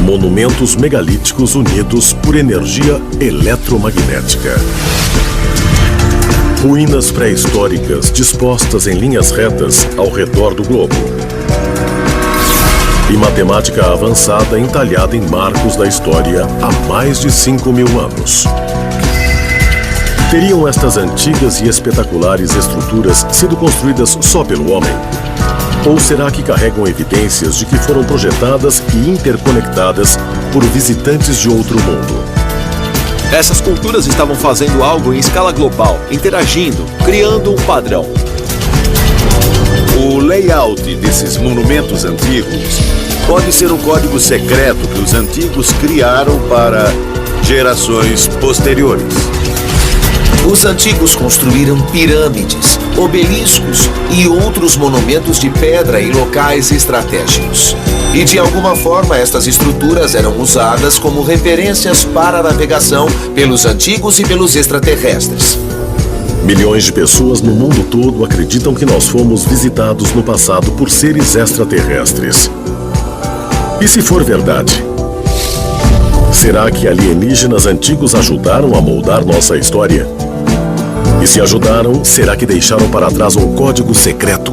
Monumentos megalíticos unidos por energia eletromagnética. Ruínas pré-históricas dispostas em linhas retas ao redor do globo. E matemática avançada entalhada em marcos da história há mais de 5.000 anos. Teriam estas antigas e espetaculares estruturas sido construídas só pelo homem? Ou será que carregam evidências de que foram projetadas e interconectadas por visitantes de outro mundo? Essas culturas estavam fazendo algo em escala global, interagindo, criando um padrão. O layout desses monumentos antigos pode ser um código secreto que os antigos criaram para gerações posteriores. Os antigos construíram pirâmides, obeliscos e outros monumentos de pedra em locais estratégicos. E de alguma forma estas estruturas eram usadas como referências para a navegação pelos antigos e pelos extraterrestres. Milhões de pessoas no mundo todo acreditam que nós fomos visitados no passado por seres extraterrestres. E se for verdade? Será que alienígenas antigos ajudaram a moldar nossa história? E se ajudaram, será que deixaram para trás um código secreto?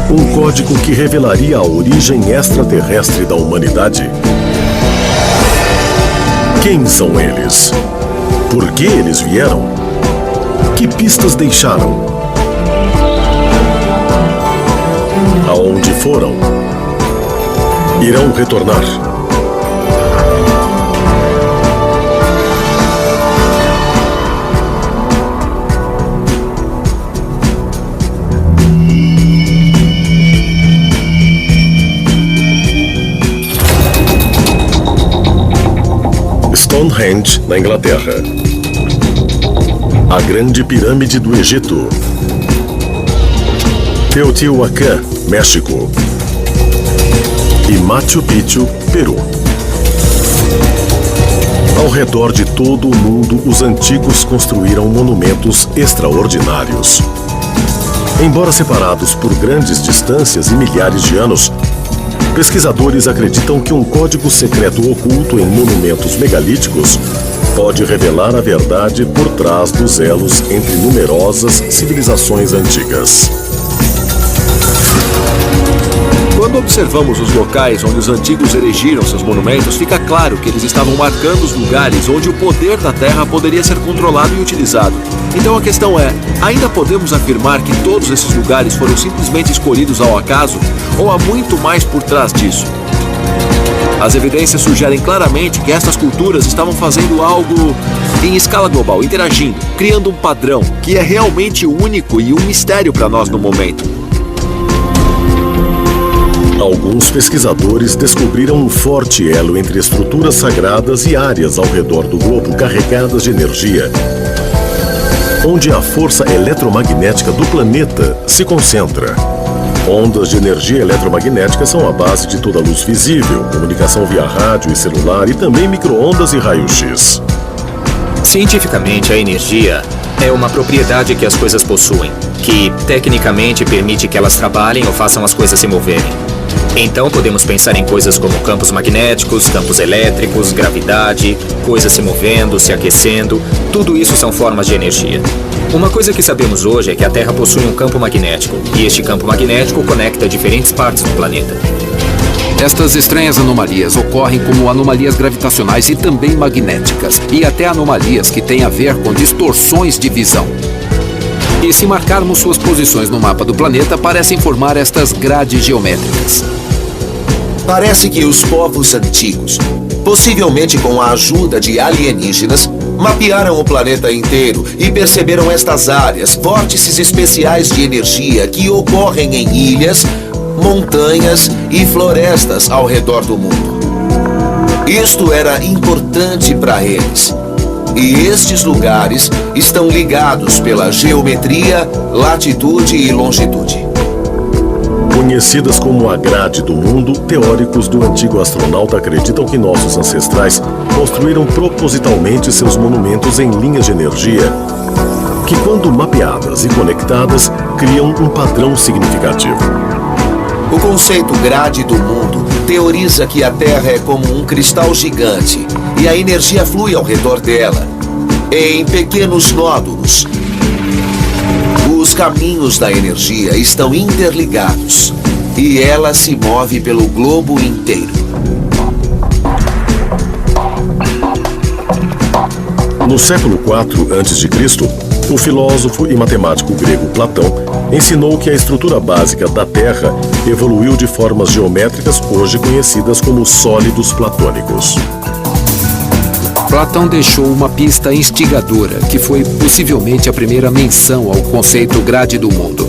Um código que revelaria a origem extraterrestre da humanidade? Quem são eles? Por que eles vieram? Que pistas deixaram? Aonde foram? Irão retornar? Stonehenge, na Inglaterra. A Grande Pirâmide do Egito. Teotihuacán, México. E Machu Picchu, Peru. Ao redor de todo o mundo, os antigos construíram monumentos extraordinários. Embora separados por grandes distâncias e milhares de anos, pesquisadores acreditam que um código secreto oculto em monumentos megalíticos pode revelar a verdade por trás dos elos entre numerosas civilizações antigas. Quando observamos os locais onde os antigos erigiram seus monumentos, fica claro que eles estavam marcando os lugares onde o poder da Terra poderia ser controlado e utilizado. Então a questão é, ainda podemos afirmar que todos esses lugares foram simplesmente escolhidos ao acaso? Ou há muito mais por trás disso? As evidências sugerem claramente que estas culturas estavam fazendo algo em escala global, interagindo, criando um padrão que é realmente único e um mistério para nós no momento. Alguns pesquisadores descobriram um forte elo entre estruturas sagradas e áreas ao redor do globo carregadas de energia, onde a força eletromagnética do planeta se concentra. Ondas de energia eletromagnética são a base de toda luz visível, comunicação via rádio e celular e também micro-ondas e raio-x. Cientificamente, a energia é uma propriedade que as coisas possuem, que tecnicamente permite que elas trabalhem ou façam as coisas se moverem. Então podemos pensar em coisas como campos magnéticos, campos elétricos, gravidade, coisas se movendo, se aquecendo, tudo isso são formas de energia. Uma coisa que sabemos hoje é que a Terra possui um campo magnético, e este campo magnético conecta diferentes partes do planeta. Estas estranhas anomalias ocorrem como anomalias gravitacionais e também magnéticas, e até anomalias que têm a ver com distorções de visão. E se marcarmos suas posições no mapa do planeta, parecem formar estas grades geométricas. Parece que os povos antigos, possivelmente com a ajuda de alienígenas, mapearam o planeta inteiro e perceberam estas áreas, vórtices especiais de energia que ocorrem em ilhas, montanhas e florestas ao redor do mundo. Isto era importante para eles. E estes lugares estão ligados pela geometria, latitude e longitude. Conhecidas como a grade do mundo, teóricos do antigo astronauta acreditam que nossos ancestrais construíram propositalmente seus monumentos em linhas de energia, que quando mapeadas e conectadas, criam um padrão significativo. O conceito grade do mundo teoriza que a Terra é como um cristal gigante e a energia flui ao redor dela, em pequenos nódulos. Os caminhos da energia estão interligados e ela se move pelo globo inteiro. No século IV a.C., o filósofo e matemático grego Platão ensinou que a estrutura básica da Terra evoluiu de formas geométricas hoje conhecidas como sólidos platônicos. Platão deixou uma pista instigadora, que foi possivelmente a primeira menção ao conceito grade do mundo.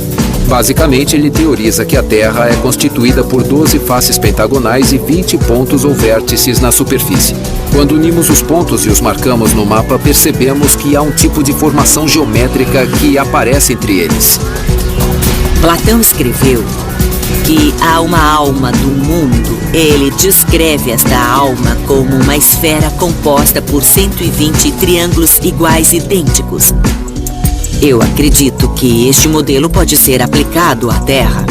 Basicamente, ele teoriza que a Terra é constituída por 12 faces pentagonais e 20 pontos ou vértices na superfície. Quando unimos os pontos e os marcamos no mapa, percebemos que há um tipo de formação geométrica que aparece entre eles. Platão escreveu que há uma alma do mundo. Ele descreve esta alma como uma esfera composta por 120 triângulos iguais e idênticos. Eu acredito que este modelo pode ser aplicado à Terra.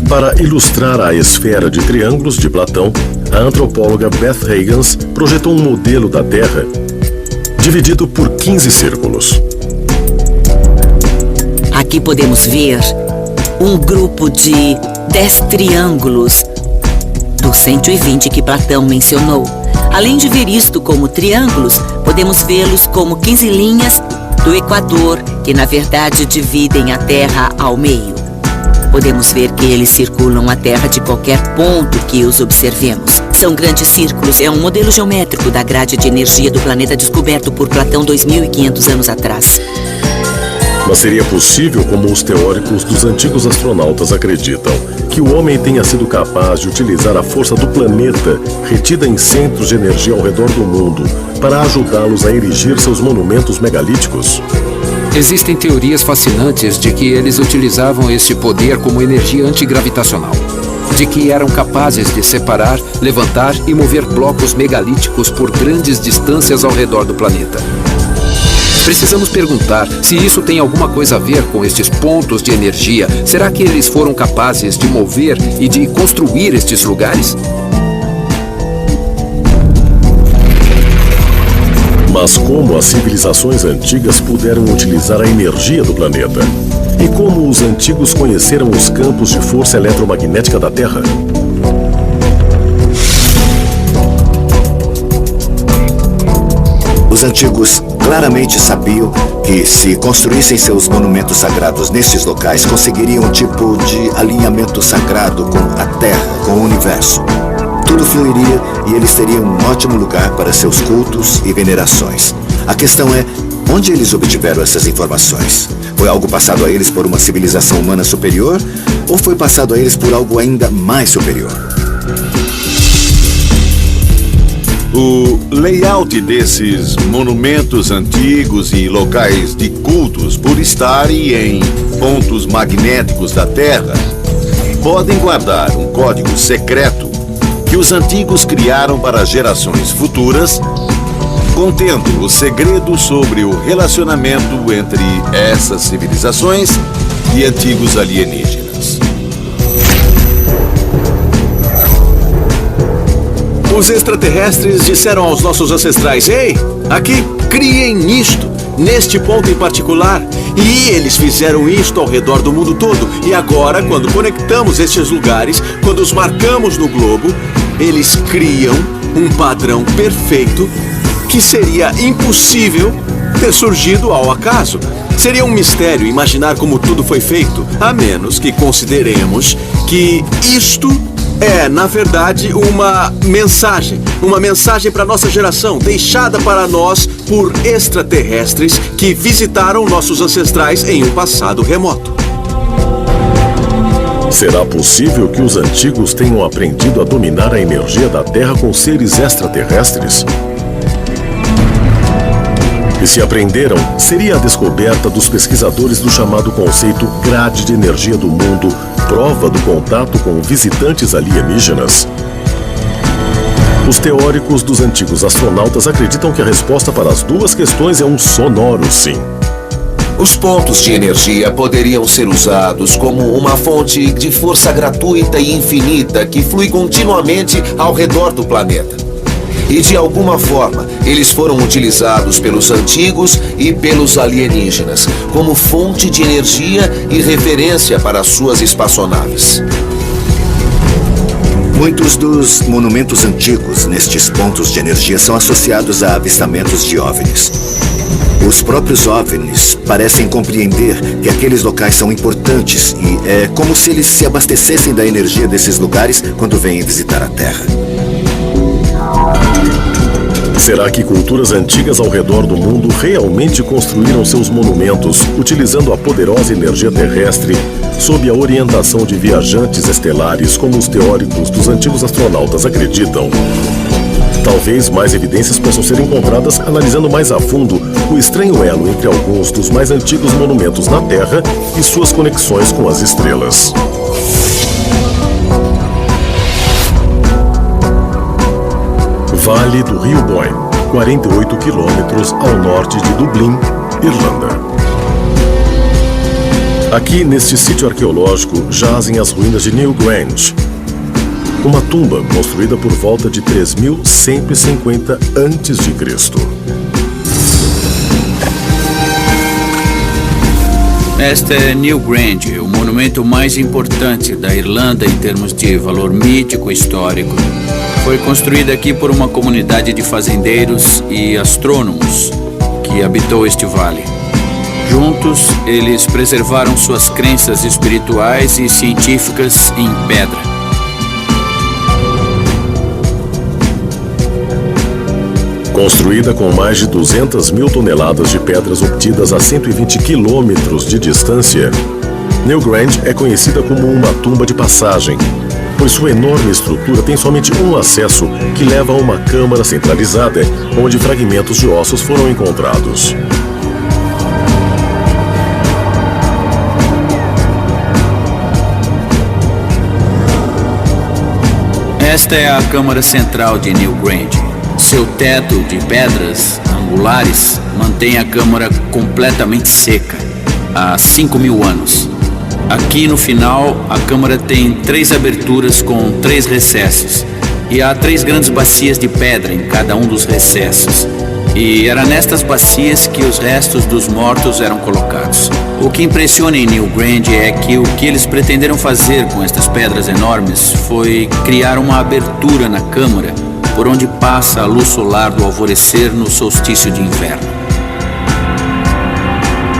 Para ilustrar a esfera de triângulos de Platão, a antropóloga Beth Huygens projetou um modelo da Terra dividido por 15 círculos. Aqui podemos ver um grupo de 10 triângulos dos 120 que Platão mencionou. Além de ver isto como triângulos, podemos vê-los como 15 linhas do Equador, que na verdade dividem a Terra ao meio. Podemos ver que eles circulam a Terra de qualquer ponto que os observemos. São grandes círculos, é um modelo geométrico da grade de energia do planeta descoberto por Platão 2.500 anos atrás. Mas seria possível, como os teóricos dos antigos astronautas acreditam, que o homem tenha sido capaz de utilizar a força do planeta retida em centros de energia ao redor do mundo para ajudá-los a erigir seus monumentos megalíticos? Existem teorias fascinantes de que eles utilizavam este poder como energia antigravitacional, de que eram capazes de separar, levantar e mover blocos megalíticos por grandes distâncias ao redor do planeta. Precisamos perguntar se isso tem alguma coisa a ver com estes pontos de energia. Será que eles foram capazes de mover e de construir estes lugares? Mas como as civilizações antigas puderam utilizar a energia do planeta? E como os antigos conheceram os campos de força eletromagnética da Terra? Os antigos claramente sabiam que, se construíssem seus monumentos sagrados nestes locais, conseguiriam um tipo de alinhamento sagrado com a Terra, com o universo. Tudo fluiria e eles teriam um ótimo lugar para seus cultos e venerações. A questão é, onde eles obtiveram essas informações? Foi algo passado a eles por uma civilização humana superior? Ou foi passado a eles por algo ainda mais superior? O layout desses monumentos antigos e locais de cultos, por estarem em pontos magnéticos da Terra, podem guardar um código secreto que os antigos criaram para gerações futuras, contendo os segredos sobre o relacionamento entre essas civilizações e antigos alienígenas. Os extraterrestres disseram aos nossos ancestrais: ei, aqui, criem isto, neste ponto em particular. E eles fizeram isto ao redor do mundo todo. E agora, quando conectamos estes lugares, quando os marcamos no globo, eles criam um padrão perfeito que seria impossível ter surgido ao acaso. Seria um mistério imaginar como tudo foi feito, a menos que consideremos que isto é, na verdade, uma mensagem para nossa geração, deixada para nós por extraterrestres que visitaram nossos ancestrais em um passado remoto. Será possível que os antigos tenham aprendido a dominar a energia da Terra com seres extraterrestres? E se aprenderam, seria a descoberta dos pesquisadores do chamado conceito grade de energia do mundo prova do contato com visitantes alienígenas? Os teóricos dos antigos astronautas acreditam que a resposta para as duas questões é um sonoro sim. Os pontos de energia poderiam ser usados como uma fonte de força gratuita e infinita que flui continuamente ao redor do planeta. E de alguma forma, eles foram utilizados pelos antigos e pelos alienígenas como fonte de energia e referência para suas espaçonaves. Muitos dos monumentos antigos nestes pontos de energia são associados a avistamentos de OVNIs. Os próprios OVNIs parecem compreender que aqueles locais são importantes e é como se eles se abastecessem da energia desses lugares quando vêm visitar a Terra. Será que culturas antigas ao redor do mundo realmente construíram seus monumentos utilizando a poderosa energia terrestre sob a orientação de viajantes estelares como os teóricos dos antigos astronautas acreditam? Talvez mais evidências possam ser encontradas analisando mais a fundo o estranho elo entre alguns dos mais antigos monumentos na Terra e suas conexões com as estrelas. Vale do Rio Boyne, 48 quilômetros ao norte de Dublin, Irlanda. Aqui, neste sítio arqueológico, jazem as ruínas de Newgrange, uma tumba construída por volta de 3150 a.C. Esta é Newgrange, o monumento mais importante da Irlanda em termos de valor mítico e histórico. Foi construída aqui por uma comunidade de fazendeiros e astrônomos que habitou este vale. Juntos, eles preservaram suas crenças espirituais e científicas em pedra. Construída com mais de 200 mil toneladas de pedras obtidas a 120 quilômetros de distância, Newgrange é conhecida como uma tumba de passagem, pois sua enorme estrutura tem somente um acesso que leva a uma câmara centralizada, onde fragmentos de ossos foram encontrados. Esta é a câmara central de Newgrange. Seu teto de pedras angulares mantém a câmara completamente seca há 5.000 anos. Aqui no final, a câmara tem 3 aberturas com 3 recessos e há 3 grandes bacias de pedra em cada um dos recessos. E era nestas bacias que os restos dos mortos eram colocados. O que impressiona em Newgrange é que o que eles pretenderam fazer com estas pedras enormes foi criar uma abertura na câmara por onde passa a luz solar do alvorecer no solstício de inverno.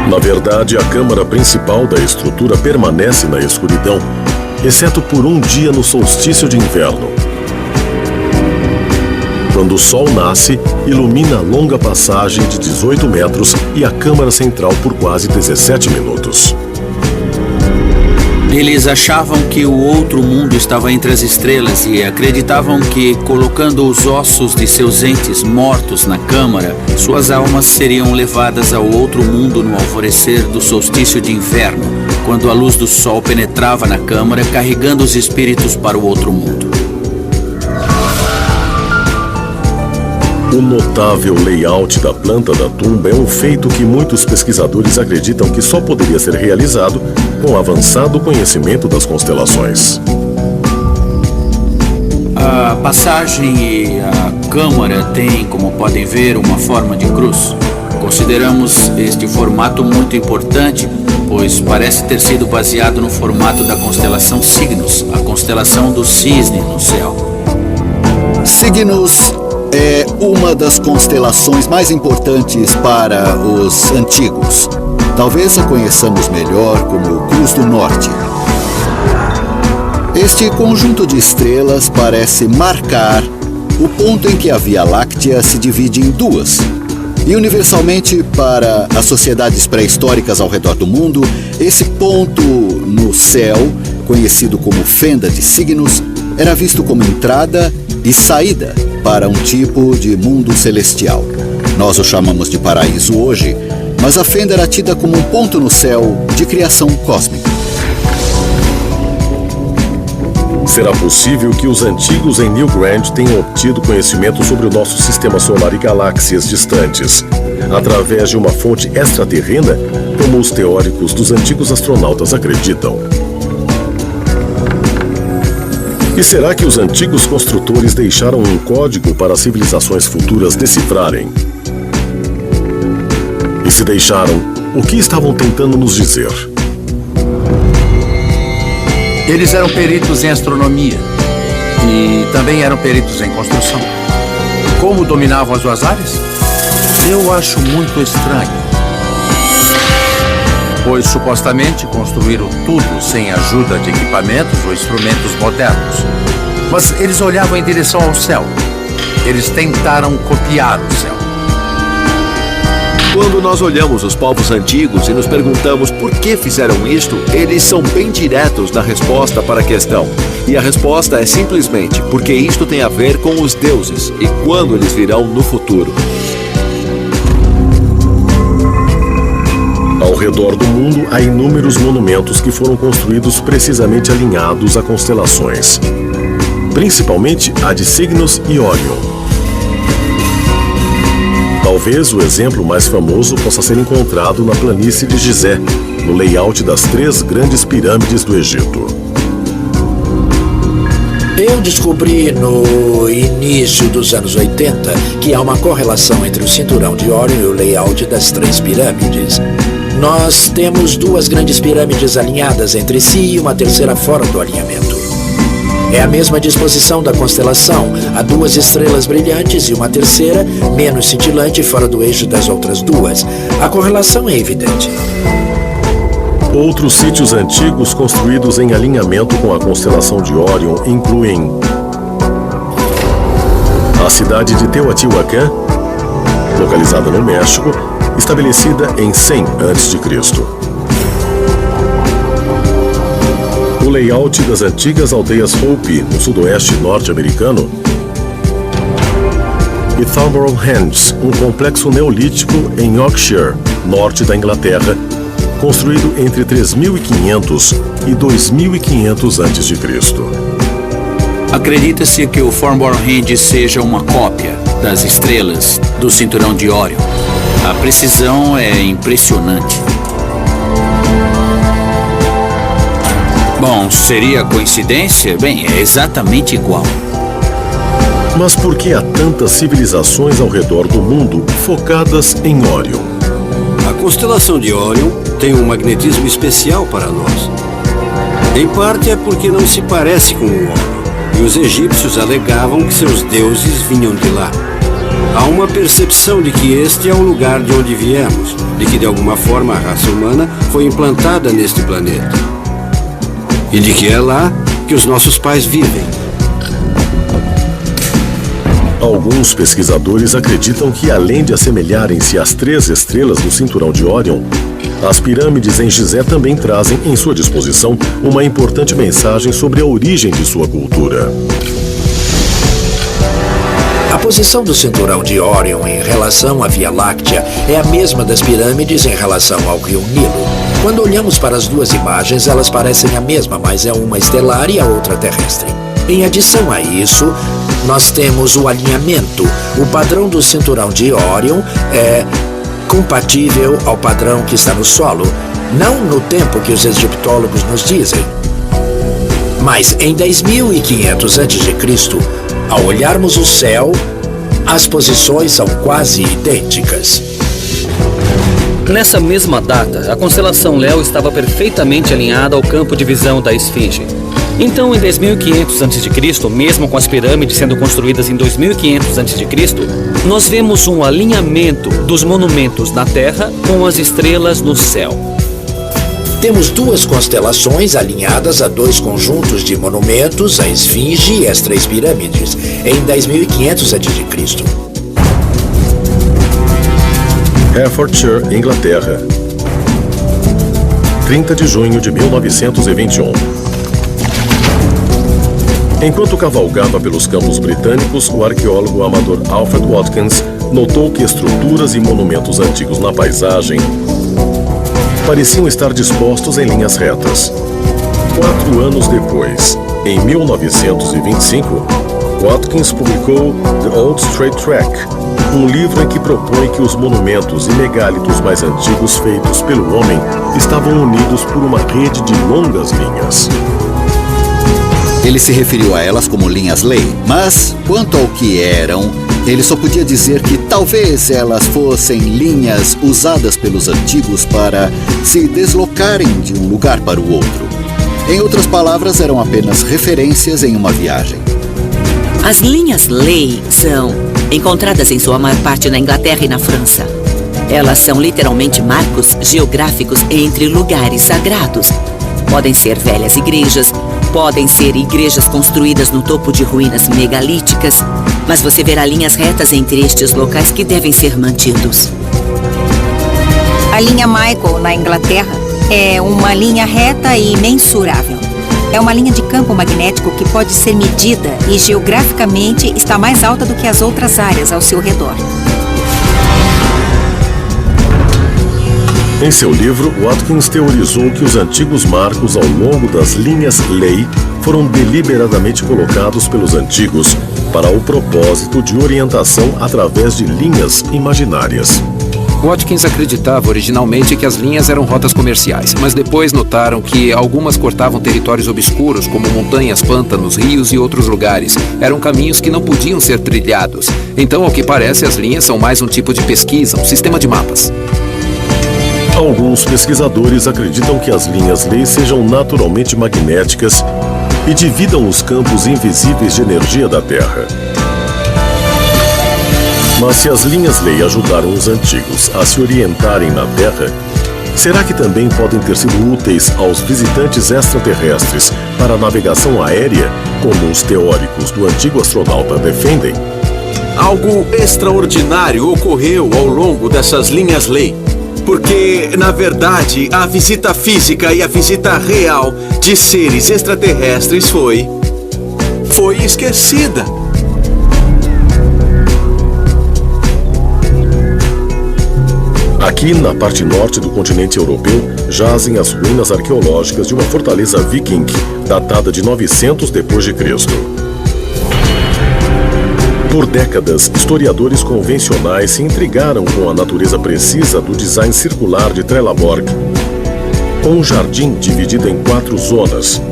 Na verdade, a câmara principal da estrutura permanece na escuridão, exceto por um dia no solstício de inverno. Quando o sol nasce, ilumina a longa passagem de 18 metros e a câmara central por quase 17 minutos. Eles achavam que o outro mundo estava entre as estrelas e acreditavam que, colocando os ossos de seus entes mortos na câmara, suas almas seriam levadas ao outro mundo no alvorecer do solstício de inverno, quando a luz do sol penetrava na câmara, carregando os espíritos para o outro mundo. O notável layout da planta da tumba é um feito que muitos pesquisadores acreditam que só poderia ser realizado com avançado conhecimento das constelações. A passagem e a câmara têm, como podem ver, uma forma de cruz. Consideramos este formato muito importante, pois parece ter sido baseado no formato da constelação Cygnus, a constelação do cisne no céu. Cygnus é uma das constelações mais importantes para os antigos. Talvez a conheçamos melhor como Cruz do Norte. Este conjunto de estrelas parece marcar o ponto em que a Via Láctea se divide em duas. E universalmente, para as sociedades pré-históricas ao redor do mundo, esse ponto no céu, conhecido como fenda de Cygnus, era visto como entrada e saída para um tipo de mundo celestial. Nós o chamamos de paraíso hoje, mas a fenda era tida como um ponto no céu de criação cósmica. Será possível que os antigos em Newgrange tenham obtido conhecimento sobre o nosso sistema solar e galáxias distantes, através de uma fonte extraterrena, como os teóricos dos antigos astronautas acreditam? E será que os antigos construtores deixaram um código para as civilizações futuras decifrarem? E se deixaram, o que estavam tentando nos dizer? Eles eram peritos em astronomia e também eram peritos em construção. Como dominavam as duas áreas? Eu acho muito estranho. Pois supostamente construíram tudo sem ajuda de equipamentos ou instrumentos modernos. Mas eles olhavam em direção ao céu. Eles tentaram copiar o céu. Quando nós olhamos os povos antigos e nos perguntamos por que fizeram isto, eles são bem diretos na resposta para a questão. E a resposta é simplesmente porque isto tem a ver com os deuses e quando eles virão no futuro. Ao redor do mundo, há inúmeros monumentos que foram construídos precisamente alinhados a constelações, principalmente a de Cygnus e Órion. Talvez o exemplo mais famoso possa ser encontrado na planície de Gizé, no layout das 3 grandes pirâmides do Egito. Eu descobri no início dos anos 80 que há uma correlação entre o cinturão de Órion e o layout das 3 pirâmides. Nós temos 2 grandes pirâmides alinhadas entre si e uma terceira fora do alinhamento. É a mesma disposição da constelação, há 2 estrelas brilhantes e uma terceira, menos cintilante, fora do eixo das outras 2. A correlação é evidente. Outros sítios antigos construídos em alinhamento com a constelação de Órion incluem a cidade de Teotihuacan, localizada no México, estabelecida em 100 a.C. O layout das antigas aldeias Hopi, no sudoeste norte-americano, e Thornborough-Henge, um complexo neolítico em Yorkshire, norte da Inglaterra, construído entre 3.500 e 2.500 a.C. Acredita-se que o Thornborough-Henge seja uma cópia das estrelas do cinturão de Órion. A precisão é impressionante. Bom, seria coincidência? Bem, é exatamente igual. Mas por que há tantas civilizações ao redor do mundo focadas em Órion? A constelação de Órion tem um magnetismo especial para nós. Em parte é porque não se parece com o Órion, e os egípcios alegavam que seus deuses vinham de lá. Há uma percepção de que este é o lugar de onde viemos, de que de alguma forma a raça humana foi implantada neste planeta. E de que é lá que os nossos pais vivem. Alguns pesquisadores acreditam que, além de assemelharem-se às 3 estrelas do cinturão de Órion, as pirâmides em Gizé também trazem em sua disposição uma importante mensagem sobre a origem de sua cultura. A posição do cinturão de Órion em relação à Via Láctea é a mesma das pirâmides em relação ao rio Nilo. Quando olhamos para as 2 imagens, elas parecem a mesma, mas é uma estelar e a outra terrestre. Em adição a isso, nós temos o alinhamento. O padrão do cinturão de Órion é compatível ao padrão que está no solo, não no tempo que os egiptólogos nos dizem. Mas em 10.500 a.C., ao olharmos o céu, as posições são quase idênticas. Nessa mesma data, a constelação Léo estava perfeitamente alinhada ao campo de visão da Esfinge. Então, em 10.500 a.C., mesmo com as pirâmides sendo construídas em 2.500 a.C., nós vemos um alinhamento dos monumentos na Terra com as estrelas no céu. Temos 2 constelações alinhadas a 2 conjuntos de monumentos, a Esfinge e as 3 pirâmides, em 10.500 a.C. Hertfordshire, Inglaterra, 30 de junho de 1921. Enquanto cavalgava pelos campos britânicos, o arqueólogo amador Alfred Watkins notou que estruturas e monumentos antigos na paisagem pareciam estar dispostos em linhas retas. 4 anos depois, em 1925, Watkins publicou The Old Straight Track, um livro em que propõe que os monumentos e megálitos mais antigos feitos pelo homem estavam unidos por uma rede de longas linhas. Ele se referiu a elas como linhas lei, mas quanto ao que eram, ele só podia dizer que talvez elas fossem linhas usadas pelos antigos para se deslocarem de um lugar para o outro. Em outras palavras, eram apenas referências em uma viagem. As linhas lei são encontradas em sua maior parte na Inglaterra e na França. Elas são literalmente marcos geográficos entre lugares sagrados. Podem ser velhas igrejas, podem ser igrejas construídas no topo de ruínas megalíticas, mas você verá linhas retas entre estes locais que devem ser mantidos. A linha Michael, na Inglaterra, é uma linha reta e mensurável. É uma linha de campo magnético que pode ser medida e geograficamente está mais alta do que as outras áreas ao seu redor. Em seu livro, Watkins teorizou que os antigos marcos ao longo das linhas lei foram deliberadamente colocados pelos antigos para o propósito de orientação através de linhas imaginárias. Watkins acreditava originalmente que as linhas eram rotas comerciais, mas depois notaram que algumas cortavam territórios obscuros, como montanhas, pântanos, rios e outros lugares. Eram caminhos que não podiam ser trilhados. Então, ao que parece, as linhas são mais um tipo de pesquisa, um sistema de mapas. Alguns pesquisadores acreditam que as linhas lei sejam naturalmente magnéticas e dividam os campos invisíveis de energia da Terra. Mas se as linhas lei ajudaram os antigos a se orientarem na Terra, será que também podem ter sido úteis aos visitantes extraterrestres para a navegação aérea, como os teóricos do antigo astronauta defendem? Algo extraordinário ocorreu ao longo dessas linhas lei. Porque, na verdade, a visita física e a visita real de seres extraterrestres foi esquecida. Aqui, na parte norte do continente europeu, jazem as ruínas arqueológicas de uma fortaleza viking datada de 900 d.C. Por décadas, historiadores convencionais se intrigaram com a natureza precisa do design circular de Trelleborg, com um jardim dividido em 4 zonas,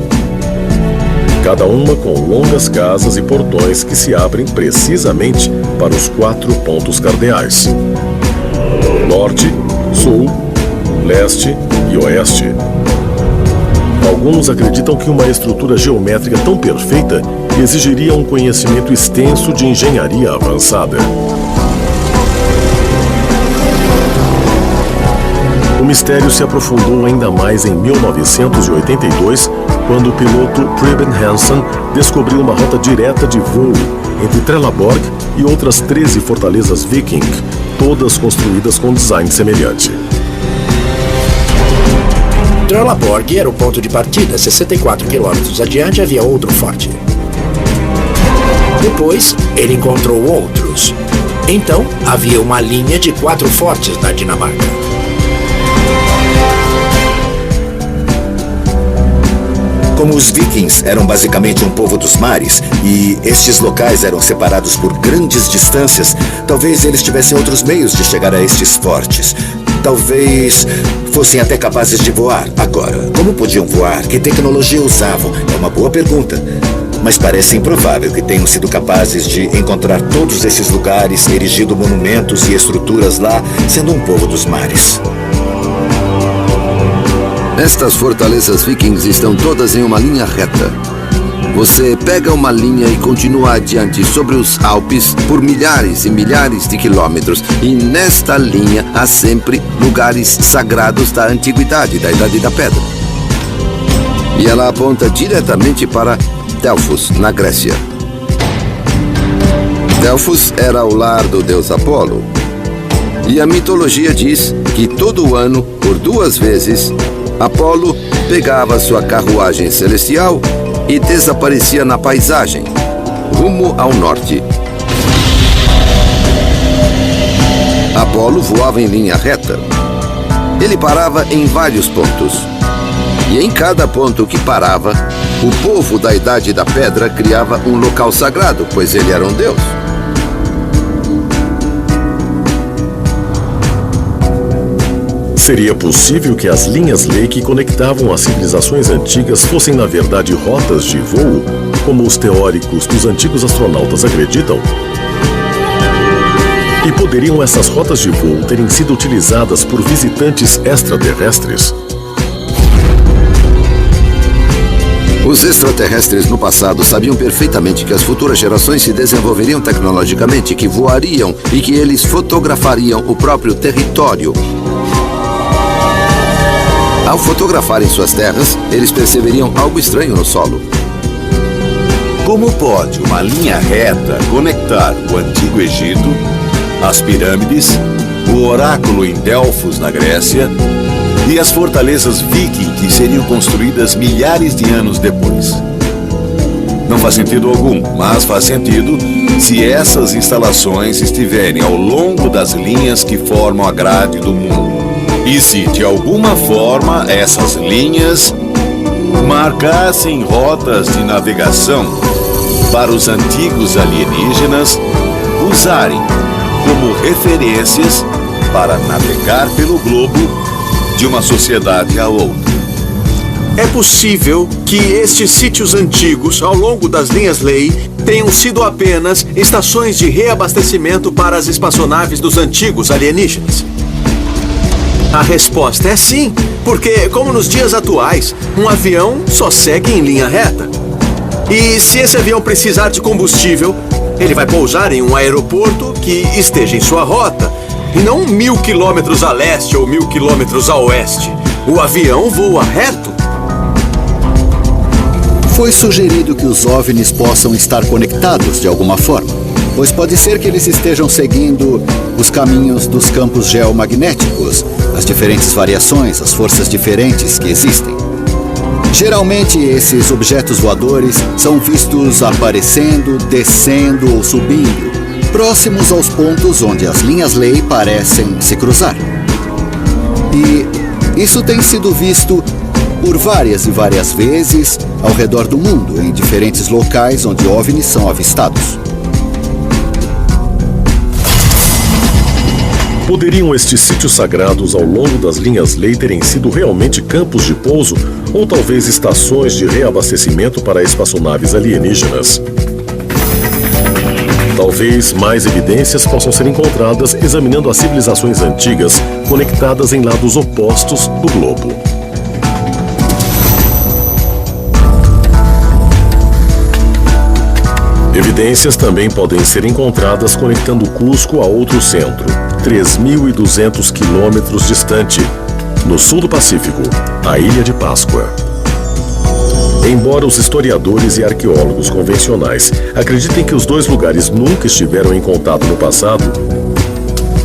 cada uma com longas casas e portões que se abrem precisamente para os 4 pontos cardeais: norte, sul, leste e oeste. Alguns acreditam que uma estrutura geométrica tão perfeita exigiria um conhecimento extenso de engenharia avançada. O mistério se aprofundou ainda mais em 1982, quando o piloto Preben Hansen descobriu uma rota direta de voo entre Trelleborg e outras 13 fortalezas viking, todas construídas com design semelhante. Trelleborg era o ponto de partida. 64 quilômetros adiante havia outro forte. Depois, ele encontrou outros. Então, havia uma linha de 4 fortes na Dinamarca. Como os vikings eram basicamente um povo dos mares e estes locais eram separados por grandes distâncias, talvez eles tivessem outros meios de chegar a estes fortes. Talvez fossem até capazes de voar. Agora, como podiam voar? Que tecnologia usavam? É uma boa pergunta. Mas parece improvável que tenham sido capazes de encontrar todos esses lugares, erigido monumentos e estruturas lá, sendo um povo dos mares. Estas fortalezas vikings estão todas em uma linha reta. Você pega uma linha e continua adiante sobre os Alpes por milhares e milhares de quilômetros. E nesta linha há sempre lugares sagrados da antiguidade, da Idade da Pedra. E ela aponta diretamente para Delfos, na Grécia. Delfos era o lar do deus Apolo. E a mitologia diz que todo ano, por 2 vezes, Apolo pegava sua carruagem celestial e desaparecia na paisagem, rumo ao norte. Apolo voava em linha reta. Ele parava em vários pontos. E em cada ponto que parava, o povo da Idade da Pedra criava um local sagrado, pois ele era um deus. Seria possível que as linhas lei que conectavam as civilizações antigas fossem, na verdade, rotas de voo, como os teóricos dos antigos astronautas acreditam? E poderiam essas rotas de voo terem sido utilizadas por visitantes extraterrestres? Os extraterrestres no passado sabiam perfeitamente que as futuras gerações se desenvolveriam tecnologicamente, que voariam e que eles fotografariam o próprio território. Ao fotografarem suas terras, eles perceberiam algo estranho no solo. Como pode uma linha reta conectar o Antigo Egito, as pirâmides, o oráculo em Delfos, na Grécia, e as fortalezas viking que seriam construídas milhares de anos depois? Não faz sentido algum, mas faz sentido se essas instalações estiverem ao longo das linhas que formam a grade do mundo. E se, de alguma forma, essas linhas marcassem rotas de navegação para os antigos alienígenas usarem como referências para navegar pelo globo de uma sociedade a outra. É possível que estes sítios antigos, ao longo das linhas lei, tenham sido apenas estações de reabastecimento para as espaçonaves dos antigos alienígenas. A resposta é sim, porque, como nos dias atuais, um avião só segue em linha reta. E se esse avião precisar de combustível, ele vai pousar em um aeroporto que esteja em sua rota, e não 1000 quilômetros a leste ou 1000 quilômetros a oeste. O avião voa reto. Foi sugerido que os OVNIs possam estar conectados de alguma forma, pois pode ser que eles estejam seguindo os caminhos dos campos geomagnéticos, as diferentes variações, as forças diferentes que existem. Geralmente, esses objetos voadores são vistos aparecendo, descendo ou subindo, próximos aos pontos onde as linhas lei parecem se cruzar. E isso tem sido visto por várias e várias vezes ao redor do mundo, em diferentes locais onde OVNIs são avistados. Poderiam estes sítios sagrados ao longo das linhas lei terem sido realmente campos de pouso ou talvez estações de reabastecimento para espaçonaves alienígenas? Talvez mais evidências possam ser encontradas examinando as civilizações antigas conectadas em lados opostos do globo. Evidências também podem ser encontradas conectando Cusco a outro centro, 3.200 quilômetros distante, no sul do Pacífico, a Ilha de Páscoa. Embora os historiadores e arqueólogos convencionais acreditem que os dois lugares nunca estiveram em contato no passado,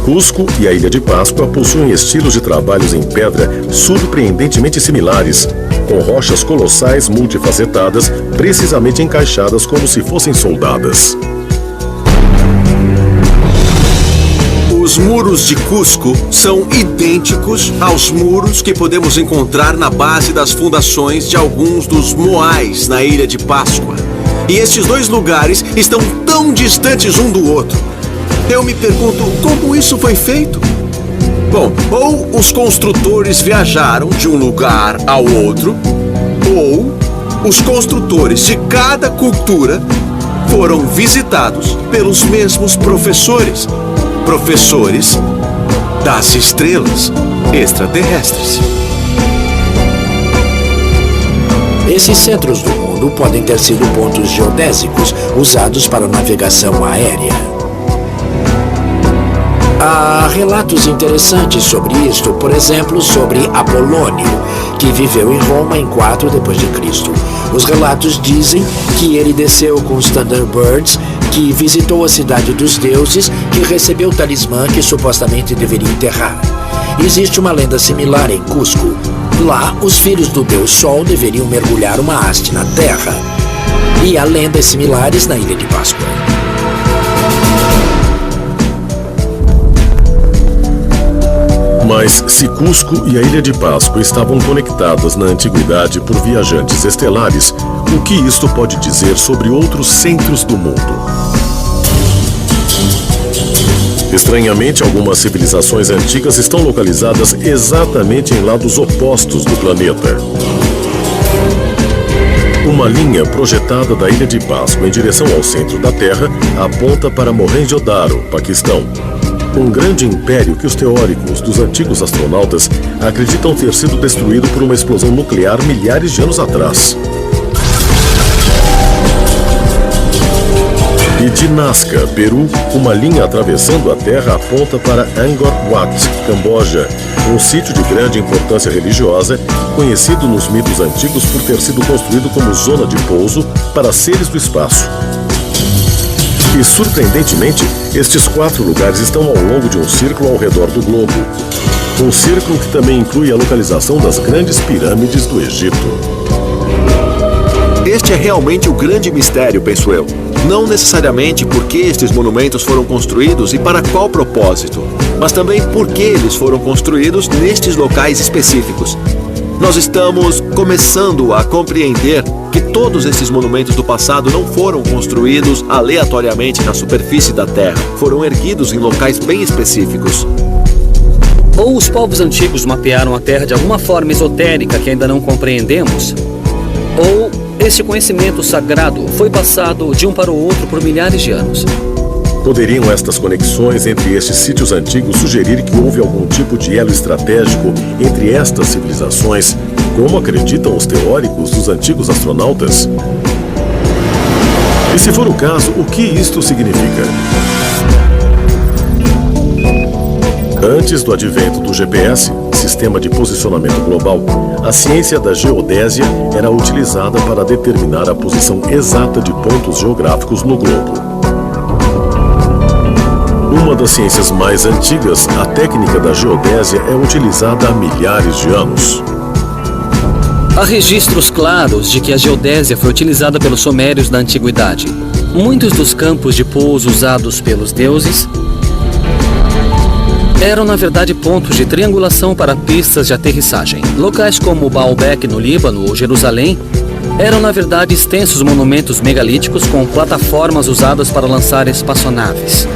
Cusco e a Ilha de Páscoa possuem estilos de trabalhos em pedra surpreendentemente similares, com rochas colossais multifacetadas precisamente encaixadas como se fossem soldadas. Os muros de Cusco são idênticos aos muros que podemos encontrar na base das fundações de alguns dos moais na Ilha de Páscoa. E estes dois lugares estão tão distantes um do outro. Eu me pergunto como isso foi feito? Bom, ou os construtores viajaram de um lugar ao outro, ou os construtores de cada cultura foram visitados pelos mesmos professores. Professores das estrelas extraterrestres. Esses centros do mundo podem ter sido pontos geodésicos usados para navegação aérea. Há relatos interessantes sobre isto, por exemplo, sobre Apolônio, que viveu em Roma em 4 d.C. Os relatos dizem que ele desceu com os Thunderbirds, que visitou a cidade dos deuses, que recebeu o talismã que supostamente deveria enterrar. Existe uma lenda similar em Cusco. Lá, os filhos do deus Sol deveriam mergulhar uma haste na terra. E há lendas similares na Ilha de Páscoa. Mas se Cusco e a Ilha de Páscoa estavam conectadas na antiguidade por viajantes estelares, o que isto pode dizer sobre outros centros do mundo? Estranhamente, algumas civilizações antigas estão localizadas exatamente em lados opostos do planeta. Uma linha projetada da Ilha de Páscoa em direção ao centro da Terra aponta para Mohenjo-Daro, Paquistão. Um grande império que os teóricos dos antigos astronautas acreditam ter sido destruído por uma explosão nuclear milhares de anos atrás. E de Nazca, Peru, uma linha atravessando a Terra aponta para Angkor Wat, Camboja, um sítio de grande importância religiosa, conhecido nos mitos antigos por ter sido construído como zona de pouso para seres do espaço. E, surpreendentemente, estes 4 lugares estão ao longo de um círculo ao redor do globo. Um círculo que também inclui a localização das grandes pirâmides do Egito. Este é realmente o grande mistério, penso eu. Não necessariamente por que estes monumentos foram construídos e para qual propósito, mas também por que eles foram construídos nestes locais específicos. Nós estamos começando a compreender que todos esses monumentos do passado não foram construídos aleatoriamente na superfície da Terra. Foram erguidos em locais bem específicos. Ou os povos antigos mapearam a Terra de alguma forma esotérica que ainda não compreendemos, ou este conhecimento sagrado foi passado de um para o outro por milhares de anos. Poderiam estas conexões entre estes sítios antigos sugerir que houve algum tipo de elo estratégico entre estas civilizações, como acreditam os teóricos dos antigos astronautas? E se for o caso, o que isto significa? Antes do advento do GPS, Sistema de Posicionamento Global, a ciência da geodésia era utilizada para determinar a posição exata de pontos geográficos no globo. Uma das ciências mais antigas, a técnica da geodésia é utilizada há milhares de anos. Há registros claros de que a geodésia foi utilizada pelos sumérios na antiguidade. Muitos dos campos de pouso usados pelos deuses eram, na verdade, pontos de triangulação para pistas de aterrissagem. Locais como Baalbek, no Líbano, ou Jerusalém, eram, na verdade, extensos monumentos megalíticos com plataformas usadas para lançar espaçonaves.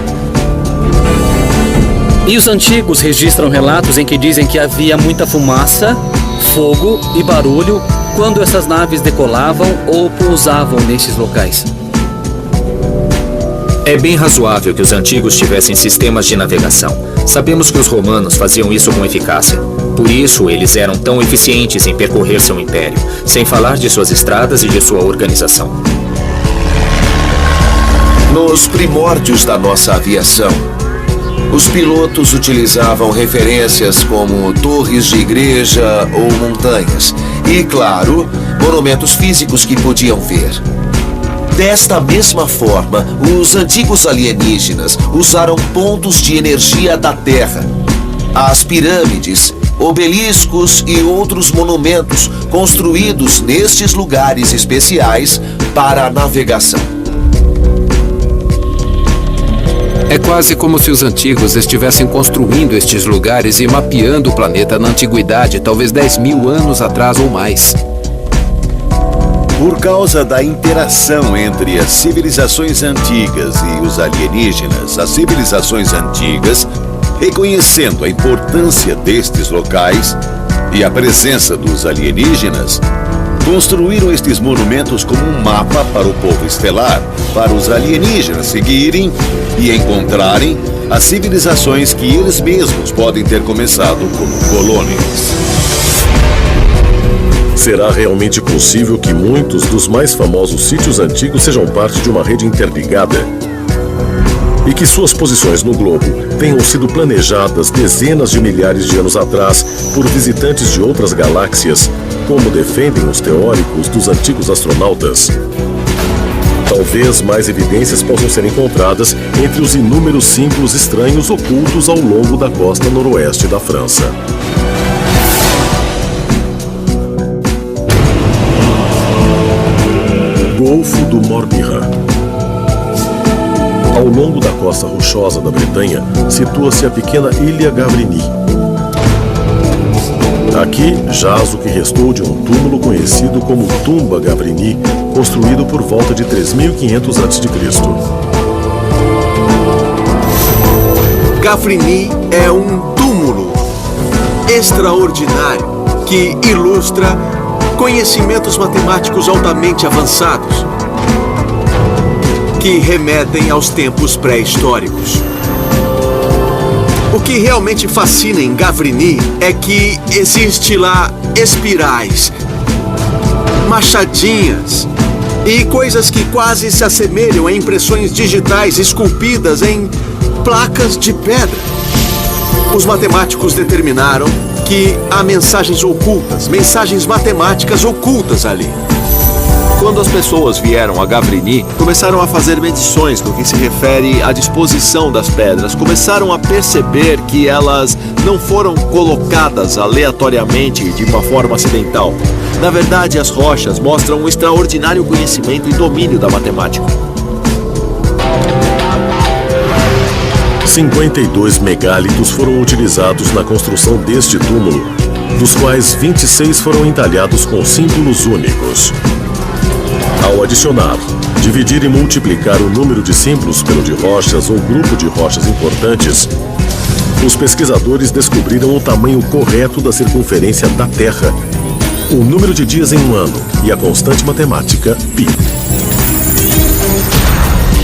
E os antigos registram relatos em que dizem que havia muita fumaça, fogo e barulho quando essas naves decolavam ou pousavam nestes locais. É bem razoável que os antigos tivessem sistemas de navegação. Sabemos que os romanos faziam isso com eficácia. Por isso, eles eram tão eficientes em percorrer seu império, sem falar de suas estradas e de sua organização. Nos primórdios da nossa aviação, os pilotos utilizavam referências como torres de igreja ou montanhas e, claro, monumentos físicos que podiam ver. Desta mesma forma, os antigos alienígenas usaram pontos de energia da Terra. As pirâmides, obeliscos e outros monumentos construídos nestes lugares especiais para a navegação. É quase como se os antigos estivessem construindo estes lugares e mapeando o planeta na antiguidade, talvez 10.000 anos atrás ou mais. Por causa da interação entre as civilizações antigas e os alienígenas, as civilizações antigas, reconhecendo a importância destes locais e a presença dos alienígenas, construíram estes monumentos como um mapa para o povo estelar, para os alienígenas seguirem e encontrarem as civilizações que eles mesmos podem ter começado como colônias. Será realmente possível que muitos dos mais famosos sítios antigos sejam parte de uma rede interligada? E que suas posições no globo tenham sido planejadas dezenas de milhares de anos atrás por visitantes de outras galáxias, como defendem os teóricos dos antigos astronautas? Talvez mais evidências possam ser encontradas entre os inúmeros símbolos estranhos ocultos ao longo da costa noroeste da França. Golfo do Morbihan. Ao longo da costa rochosa da Bretanha, situa-se a pequena Ilha Gavrini. Aqui jaz o que restou de um túmulo conhecido como Tumba Gavrini, construído por volta de 3.500 a.C. Gavrini é um túmulo extraordinário que ilustra conhecimentos matemáticos altamente avançados que remetem aos tempos pré-históricos. O que realmente fascina em Gavrini é que existe lá espirais, machadinhas e coisas que quase se assemelham a impressões digitais esculpidas em placas de pedra. Os matemáticos determinaram que há mensagens ocultas, mensagens matemáticas ocultas ali. Quando as pessoas vieram a Gavrini, começaram a fazer medições no que se refere à disposição das pedras. Começaram a perceber que elas não foram colocadas aleatoriamente de uma forma acidental. Na verdade, as rochas mostram um extraordinário conhecimento e domínio da matemática. 52 megálitos foram utilizados na construção deste túmulo, dos quais 26 foram entalhados com símbolos únicos. Ao adicionar, dividir e multiplicar o número de símbolos pelo de rochas ou grupo de rochas importantes, os pesquisadores descobriram o tamanho correto da circunferência da Terra, o número de dias em um ano e a constante matemática π.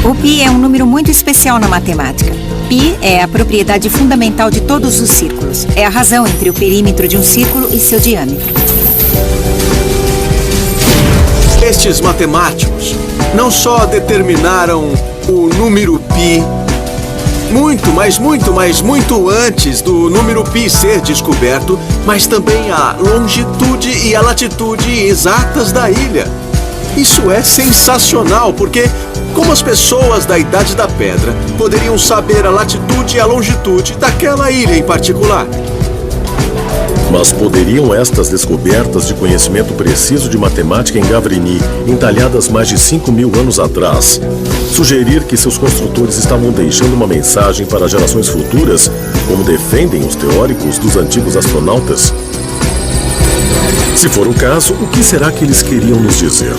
O π é um número muito especial na matemática. Π é a propriedade fundamental de todos os círculos. É a razão entre o perímetro de um círculo e seu diâmetro. Estes matemáticos não só determinaram o número π muito antes do número π ser descoberto, mas também a longitude e a latitude exatas da ilha. Isso é sensacional, porque como as pessoas da Idade da Pedra poderiam saber a latitude e a longitude daquela ilha em particular? Mas poderiam estas descobertas de conhecimento preciso de matemática em Gavrini, entalhadas mais de 5.000 anos atrás, sugerir que seus construtores estavam deixando uma mensagem para gerações futuras, como defendem os teóricos dos antigos astronautas? Se for o caso, o que será que eles queriam nos dizer?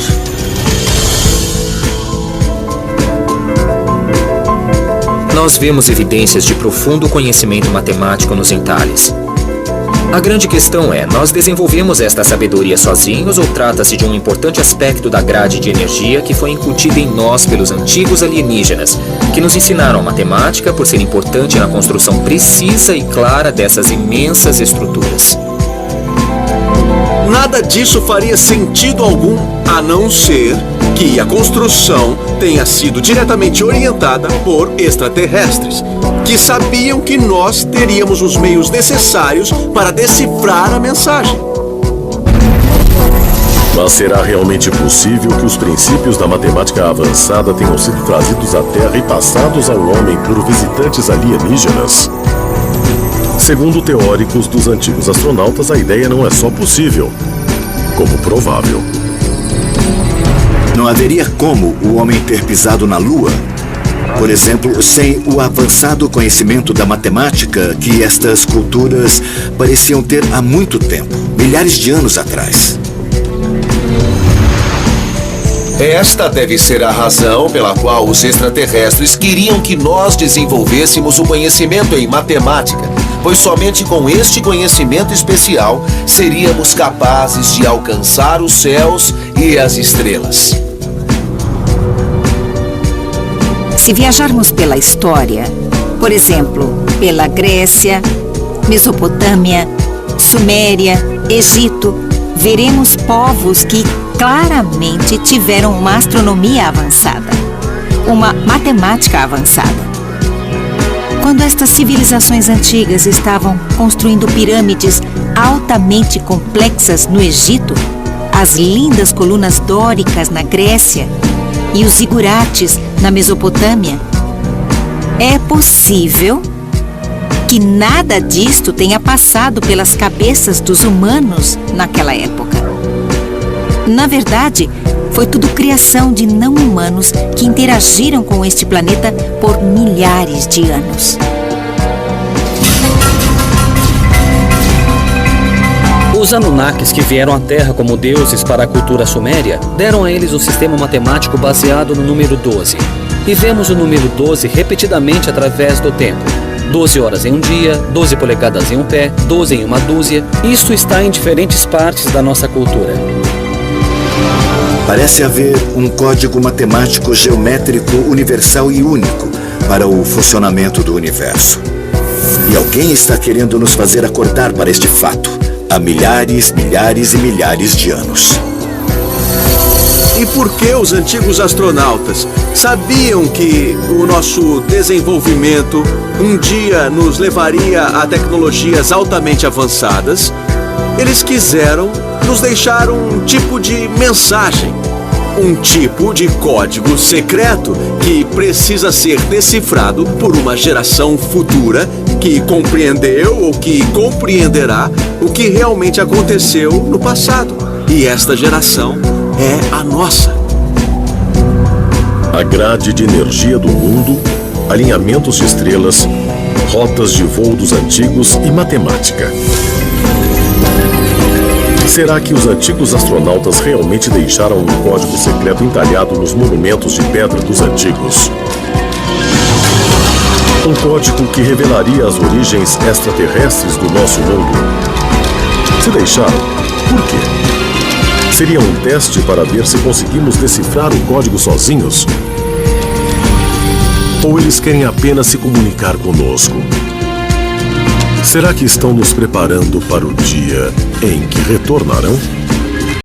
Nós vemos evidências de profundo conhecimento matemático nos entalhes. A grande questão é, nós desenvolvemos esta sabedoria sozinhos ou trata-se de um importante aspecto da grade de energia que foi incutida em nós pelos antigos alienígenas, que nos ensinaram a matemática por ser importante na construção precisa e clara dessas imensas estruturas? Nada disso faria sentido algum, a não ser que a construção tenha sido diretamente orientada por extraterrestres, que sabiam que nós teríamos os meios necessários para decifrar a mensagem. Mas será realmente possível que os princípios da matemática avançada tenham sido trazidos à Terra e passados ao homem por visitantes alienígenas? Segundo teóricos dos antigos astronautas, a ideia não é só possível, como provável. Não haveria como o homem ter pisado na Lua, por exemplo, sem o avançado conhecimento da matemática que estas culturas pareciam ter há muito tempo, milhares de anos atrás. Esta deve ser a razão pela qual os extraterrestres queriam que nós desenvolvêssemos o conhecimento em matemática, pois somente com este conhecimento especial seríamos capazes de alcançar os céus e as estrelas. Se viajarmos pela história, por exemplo, pela Grécia, Mesopotâmia, Suméria, Egito, veremos povos que claramente tiveram uma astronomia avançada, uma matemática avançada. Quando estas civilizações antigas estavam construindo pirâmides altamente complexas no Egito, as lindas colunas dóricas na Grécia e os zigurates na Mesopotâmia, é possível que nada disto tenha passado pelas cabeças dos humanos naquela época. Na verdade, foi tudo criação de não-humanos que interagiram com este planeta por milhares de anos. Os Anunnakis, que vieram à Terra como deuses para a cultura suméria, deram a eles um sistema matemático baseado no número 12. E vemos o número 12 repetidamente através do tempo. 12 horas em um dia, 12 polegadas em um pé, 12 em uma dúzia. Isso está em diferentes partes da nossa cultura. Parece haver um código matemático geométrico universal e único para o funcionamento do universo. E alguém está querendo nos fazer acordar para este fato há milhares, milhares e milhares de anos. E por que os antigos astronautas sabiam que o nosso desenvolvimento um dia nos levaria a tecnologias altamente avançadas? Eles quiseram nos deixar um tipo de mensagem, um tipo de código secreto que precisa ser decifrado por uma geração futura que compreendeu ou que compreenderá o que realmente aconteceu no passado. E esta geração é a nossa. A grade de energia do mundo, alinhamentos de estrelas, rotas de voo dos antigos e matemática. Será que os antigos astronautas realmente deixaram um código secreto entalhado nos monumentos de pedra dos antigos? Um código que revelaria as origens extraterrestres do nosso mundo. Se deixaram, por quê? Seria um teste para ver se conseguimos decifrar o código sozinhos? Ou eles querem apenas se comunicar conosco? Será que estão nos preparando para o dia em que retornarão?